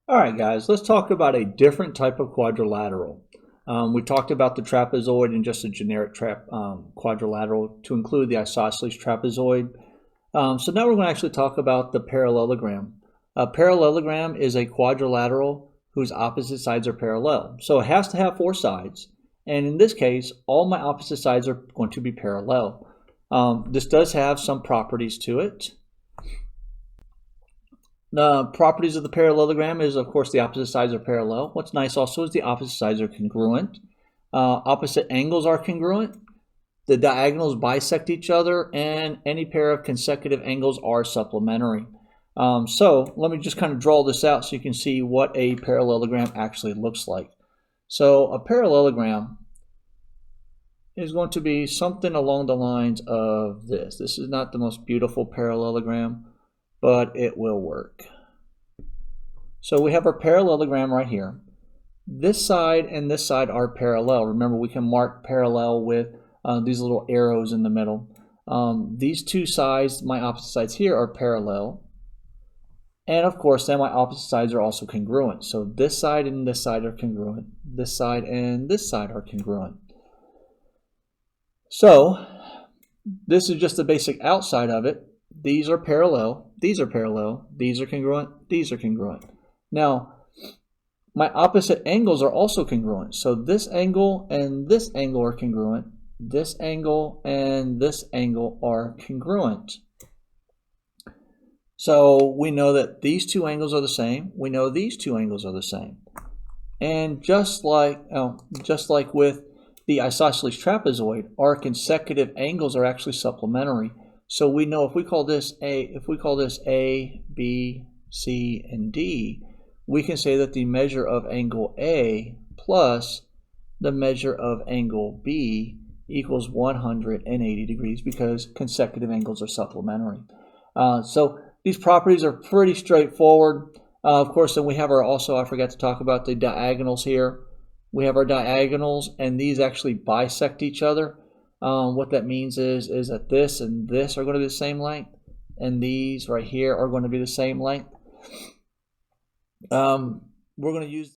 All right, guys, let's talk about a different type of quadrilateral. We talked about the trapezoid and just a generic quadrilateral to include the isosceles trapezoid. So now we're going to actually talk about the parallelogram. A parallelogram is a quadrilateral whose opposite sides are parallel. So it has to have four sides. And in this case, all my opposite sides are going to be parallel. This does have some properties to it. The properties of the parallelogram is, of course, the opposite sides are parallel. What's nice also is the opposite sides are congruent. Opposite angles are congruent. The diagonals bisect each other, and any pair of consecutive angles are supplementary. So let me just kind of draw this out so you can see what a parallelogram actually looks like. So a parallelogram is going to be something along the lines of this. This is not the most beautiful parallelogram, but it will work. So we have our parallelogram right here. This side and this side are parallel. Remember, we can mark parallel with these little arrows in the middle. These two sides, my opposite sides here, are parallel. And of course, then my opposite sides are also congruent. So this side and this side are congruent. This side and this side are congruent. So this is just the basic outside of it. These are parallel, these are parallel, these are congruent, these are congruent. Now, my opposite angles are also congruent. So this angle and this angle are congruent. This angle and this angle are congruent. So we know that these two angles are the same. We know these two angles are the same. And just like with the isosceles trapezoid, our consecutive angles are actually supplementary. So we know if we call this A, B, C, and D, we can say that the measure of angle A plus the measure of angle B equals 180 degrees because consecutive angles are supplementary. So these properties are pretty straightforward. Of course, then we have I forgot to talk about the diagonals here. We have our diagonals, and these actually bisect each other. What that means is that this and this are going to be the same length, and these right here are going to be the same length. We're going to use